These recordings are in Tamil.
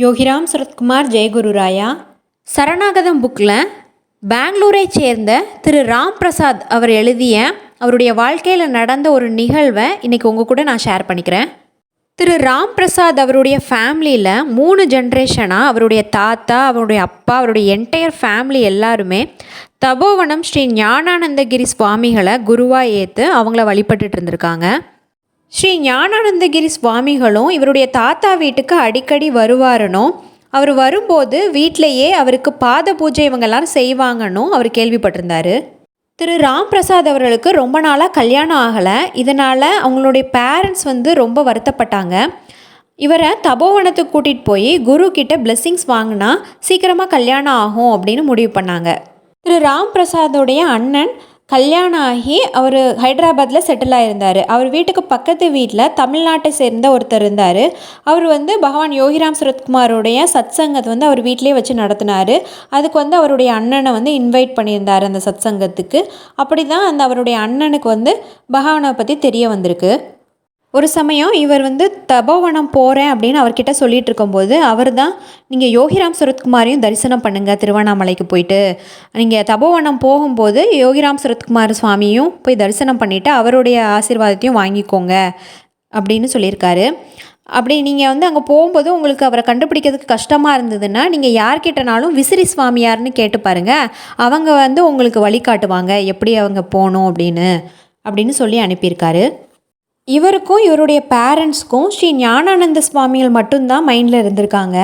யோகிராம் சரத்குமார் ஜெயகுருராயா சரணாகதம் புக்கில் பெங்களூரை சேர்ந்த திரு ராம் பிரசாத் அவர் எழுதிய அவருடைய வாழ்க்கையில் நடந்த ஒரு நிகழ்வை இன்றைக்கி உங்கள் கூட நான் ஷேர் பண்ணிக்கிறேன். திரு ராம் பிரசாத் அவருடைய ஃபேமிலியில் 3 ஜென்ரேஷனாக அவருடைய தாத்தா, அவருடைய அப்பா, அவருடைய என்டையர் ஃபேமிலி எல்லாருமே தபோவனம் ஸ்ரீ ஞானானந்தகிரி சுவாமிகளை குருவாக ஏற்று அவங்கள வழிபட்டுட்டு இருந்திருக்காங்க. ஸ்ரீ ஞானானந்தகிரி சுவாமிகளும் இவருடைய தாத்தா வீட்டுக்கு அடிக்கடி வருவாருனும், அவர் வரும்போது வீட்டிலையே அவருக்கு பாத பூஜை இவங்க எல்லாரும் செய்வாங்கன்னும் அவர் கேள்விப்பட்டிருந்தார். திரு ராம் பிரசாத் அவர்களுக்கு ரொம்ப நாளாக கல்யாணம் ஆகலை. இதனால் அவங்களுடைய பேரண்ட்ஸ் ரொம்ப வருத்தப்பட்டாங்க. இவரை தபோவனத்துக்கு கூட்டிகிட்டு போய் குரு கிட்ட பிளெஸ்ஸிங்ஸ் வாங்கினா சீக்கிரமாக கல்யாணம் ஆகும் அப்படின்னு முடிவு பண்ணாங்க. திரு ராம் பிரசாதோடைய அண்ணன் கல்யாணம் ஆகி அவர் ஹைதராபாத்தில் செட்டில் ஆகியிருந்தார். அவர் வீட்டுக்கு பக்கத்து வீட்டில் தமிழ்நாட்டை சேர்ந்த ஒருத்தர் இருந்தார். அவர் பகவான் யோகிராம் சரத்குமாரோடைய சத்சங்கத்தை அவர் வீட்டிலே வச்சு நடத்தினார். அதுக்கு அவருடைய அண்ணனை இன்வைட் பண்ணியிருந்தார் அந்த சத்சங்கத்துக்கு. அப்படி தான் அவருடைய அண்ணனுக்கு பகவானை பற்றி தெரிய வந்திருக்கு. ஒரு சமயம் இவர் தபோவனம் போகிறேன் அப்படின்னு அவர்கிட்ட சொல்லிகிட்டு இருக்கும்போது அவர் தான், நீங்கள் யோகிராம் சரத்குமாரையும் தரிசனம் பண்ணுங்கள், திருவண்ணாமலைக்கு போயிட்டு நீங்கள் தபோவனம் போகும்போது யோகிராம் சரத்குமார் சுவாமியும் போய் தரிசனம் பண்ணிவிட்டு அவருடைய ஆசீர்வாதத்தையும் வாங்கிக்கோங்க அப்படின்னு சொல்லியிருக்காரு. அப்படி நீங்கள் அங்கே போகும்போது உங்களுக்கு அவரை கண்டுபிடிக்கிறதுக்கு கஷ்டமாக இருந்ததுன்னா நீங்கள் யார்கிட்டனாலும் விசிறி சுவாமியார்னு கேட்டு பாருங்கள், அவங்க உங்களுக்கு வழிகாட்டுவாங்க எப்படி அவங்க போகணும் அப்படின்னு சொல்லி அனுப்பியிருக்காரு. இவருக்கும் இவருடைய பேரண்ட்ஸ்க்கும் ஸ்ரீ ஞானானந்த சுவாமிகள் மட்டும்தான் மைண்டில் இருந்திருக்காங்க.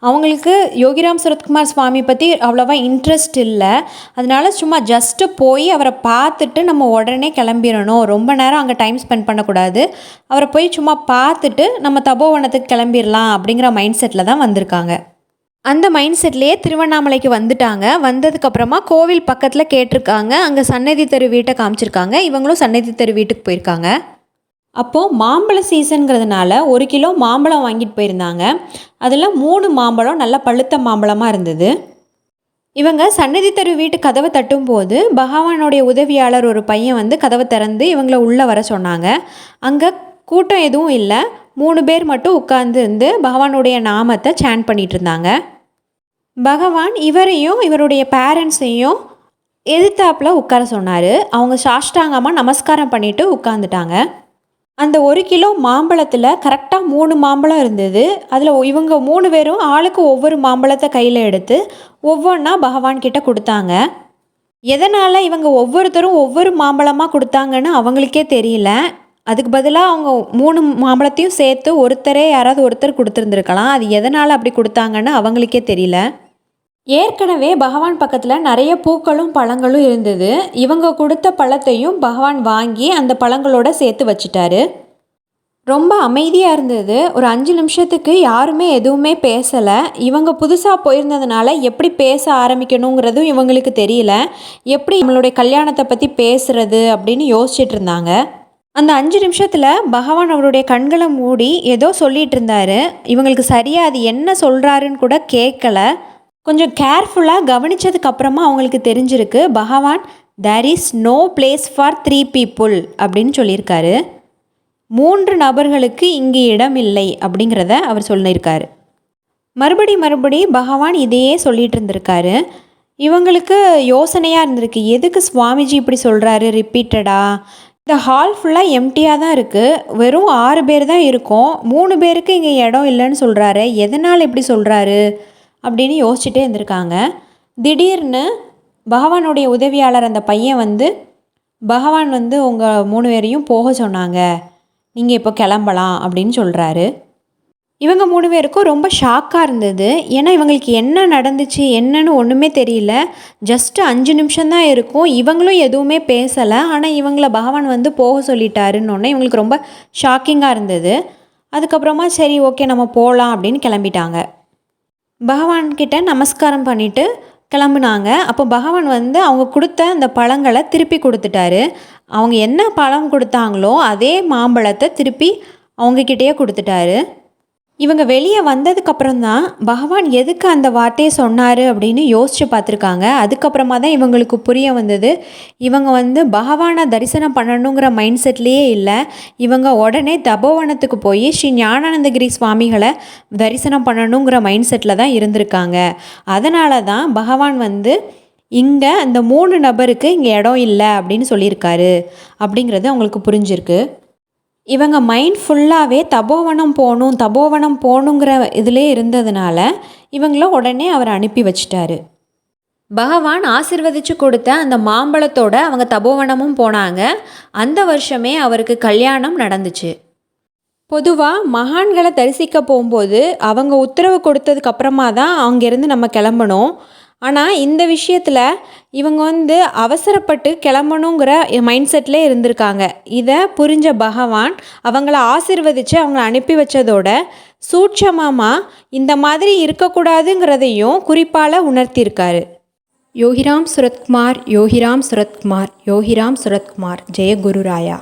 அவங்களுக்கு யோகிராம் சரத்குமார் சுவாமி பற்றி அவ்வளோவா இன்ட்ரெஸ்ட் இல்லை. அதனால சும்மா ஜஸ்ட்டு போய் அவரை பார்த்துட்டு நம்ம உடனே கிளம்பிடணும், ரொம்ப நேரம் அங்கே டைம் ஸ்பெண்ட் பண்ணக்கூடாது, அவரை போய் சும்மா பார்த்துட்டு நம்ம தபோவனத்துக்கு கிளம்பிடலாம் அப்படிங்கிற மைண்ட் செட்டில் தான் வந்திருக்காங்க. அந்த மைண்ட் செட்லேயே திருவண்ணாமலைக்கு வந்துட்டாங்க. வந்ததுக்கப்புறமா கோவில் பக்கத்தில் கேட்டிருக்காங்க. அங்கே சன்னதி தெரு வீட்டை காமிச்சிருக்காங்க. இவங்களும் சன்னதி தெரு வீட்டுக்கு போயிருக்காங்க. அப்போது மாம்பழ சீசனுங்கிறதுனால 1 கிலோ மாம்பழம் வாங்கிட்டு போயிருந்தாங்க. அதில் 3 மாம்பழம் நல்லா பழுத்த மாம்பழமாக இருந்தது. இவங்க சன்னதி தெரு வீட்டு கதவை தட்டும்போது பகவானுடைய உதவியாளர் ஒரு பையன் கதவை திறந்து இவங்கள உள்ளே வர சொன்னாங்க. அங்கே கூட்டம் எதுவும் இல்லை, 3 பேர் மட்டும் உட்கார்ந்து இருந்து பகவானுடைய நாமத்தை சாண்ட் பண்ணிகிட்டு இருந்தாங்க. பகவான் இவரையும் இவருடைய பேரண்ட்ஸையும் எதிர்த்தாப்பில் உட்கார சொன்னார். அவங்க சாஷ்டாங்கமாக நமஸ்காரம் பண்ணிவிட்டு உட்காந்துட்டாங்க. அந்த 1 கிலோ மாம்பழத்தில் கரெக்டாக 3 மாம்பழம் இருந்தது. அதில் இவங்க 3 பேரும் ஆளுக்கு ஒவ்வொரு மாம்பழத்தை கையில் எடுத்து ஒவ்வொன்றா பகவான்கிட்ட கொடுத்தாங்க. எதனால் இவங்க ஒவ்வொருத்தரும் ஒவ்வொரு மாம்பழமாக கொடுத்தாங்கன்னு அவங்களுக்கே தெரியல. அதுக்கு பதிலாக அவங்க 3 மாம்பழத்தையும் சேர்த்து யாராவது ஒருத்தர் கொடுத்துருந்துருக்கலாம். அது எதனால் அப்படி கொடுத்தாங்கன்னு அவங்களுக்கே தெரியல. ஏற்கனவே பகவான் பக்கத்தில் நிறைய பூக்களும் பழங்களும் இருந்தது. இவங்க கொடுத்த பழத்தையும் பகவான் வாங்கி அந்த பழங்களோட சேர்த்து வச்சிட்டாரு. ரொம்ப அமைதியாக இருந்தது. ஒரு 5 நிமிஷத்துக்கு யாருமே எதுவுமே பேசலை. இவங்க புதுசாக போயிருந்ததுனால எப்படி பேச ஆரம்பிக்கணுங்கிறதும் இவங்களுக்கு தெரியல. எப்படி நம்மளுடைய கல்யாணத்தை பற்றி பேசுகிறது அப்படின்னு யோசிச்சுட்டு இருந்தாங்க. அந்த 5 நிமிஷத்தில் பகவான் அவருடைய கண்களை மூடி ஏதோ சொல்லிகிட்டு இருந்தார். இவங்களுக்கு சரியாக அது என்ன சொல்கிறாருன்னு கூட கேட்கல. கொஞ்சம் கேர்ஃபுல்லாக கவனித்ததுக்கப்புறமா அவங்களுக்கு தெரிஞ்சிருக்கு, Bhagavan there is no place for 3 people அப்படின்னு சொல்லியிருக்காரு. 3 நபர்களுக்கு இங்கே இடம் இல்லை அப்படிங்கிறத அவர் சொல்லியிருக்காரு. மறுபடி பகவான் இதையே சொல்லிகிட்டு இருந்திருக்காரு. இவங்களுக்கு யோசனையாக இருந்திருக்கு, எதுக்கு சுவாமிஜி இப்படி சொல்கிறாரு ரிப்பீட்டடாக. இந்த ஹால் ஃபுல்லாக எம்டியாக தான் இருக்குது, வெறும் 6 பேர் தான் இருக்கோம், 3 பேருக்கு இங்கே இடம் இல்லைன்னு சொல்கிறாரு, எதனால் இப்படி சொல்கிறாரு அப்படின்னு யோசிச்சுட்டே இருந்திருக்காங்க. திடீர்னு பகவானுடைய உதவியாளர் அந்த பையன் பகவான் உங்கள் 3 பேரையும் போக சொன்னாங்க, நீங்கள் இப்போ கிளம்பலாம் அப்படின்னு சொல்கிறாரு. இவங்க 3 பேருக்கும் ரொம்ப ஷாக்காக இருந்தது. ஏன்னா இவங்களுக்கு என்ன நடந்துச்சு என்னன்னு ஒன்றுமே தெரியல. ஜஸ்ட்டு 5 நிமிஷம்தான் இருக்கும். இவங்களும் எதுவுமே பேசலை. ஆனால் இவங்கள பகவான் போக சொல்லிட்டாருன்னொன்னே இவங்களுக்கு ரொம்ப ஷாக்கிங்காக இருந்தது. அதுக்கப்புறமா சரி ஓகே நம்ம போகலாம் அப்படின்னு கிளம்பிட்டாங்க. பகவான்கிட்ட நமஸ்காரம் பண்ணிவிட்டு கிளம்புனாங்க. அப்போ பகவான் அவங்க கொடுத்த அந்த பழங்களை திருப்பி கொடுத்துட்டாரு. அவங்க என்ன பழம் கொடுத்தாங்களோ அதே மாம்பழத்தை திருப்பி அவங்கக்கிட்டேயே கொடுத்துட்டாரு. இவங்க வெளியே வந்ததுக்கப்புறம் தான் பகவான் எதுக்கு அந்த வார்த்தையை சொன்னார் அப்படின்னு யோசித்து பார்த்துருக்காங்க. அதுக்கப்புறமா தான் இவங்களுக்கு புரிய வந்தது, இவங்க பகவானை தரிசனம் பண்ணணுங்கிற மைண்ட் செட்லேயே இல்லை. இவங்க உடனே தபோவனத்துக்கு போய் ஸ்ரீ ஞானானந்தகிரி சுவாமிகளை தரிசனம் பண்ணணுங்கிற மைண்ட் செட்டில் தான் இருந்திருக்காங்க. அதனால தான் பகவான் இங்கே அந்த 3 நபருக்கு இங்கே இடம் இல்லை அப்படின்னு சொல்லியிருக்காரு அப்படிங்கிறது அவங்களுக்கு புரிஞ்சிருக்கு. இவங்க மைண்ட் ஃபுல்லாகவே தபோவனம் போகணுங்கிற இதிலே இருந்ததுனால இவங்கள உடனே அவர் அனுப்பி வச்சிட்டாரு. பகவான் ஆசிர்வதித்து கொடுத்த அந்த மாம்பழத்தோடு அவங்க தபோவனமும் போனாங்க. அந்த வருஷமே அவருக்கு கல்யாணம் நடந்துச்சு. பொதுவாக மகான்களை தரிசிக்க போகும்போது அவங்க உத்தரவு கொடுத்ததுக்கு அப்புறமா தான் அங்கேருந்து நம்ம கிளம்பணும். ஆனால் இந்த விஷயத்தில் இவங்க அவசரப்பட்டு கிளம்பணுங்கிற மைண்ட் செட்டிலே இருந்திருக்காங்க. இதை புரிஞ்ச பகவான் அவங்கள ஆசிர்வதித்து அவங்கள அனுப்பி வச்சதோட சூட்சமமாக இந்த மாதிரி இருக்கக்கூடாதுங்கிறதையும் குறிப்பால் உணர்த்தியிருக்காரு. யோகிராம் சுரத்குமார், யோகிராம் சுரத்குமார், யோகிராம் சுரத்குமார். ஜெய குருராயா.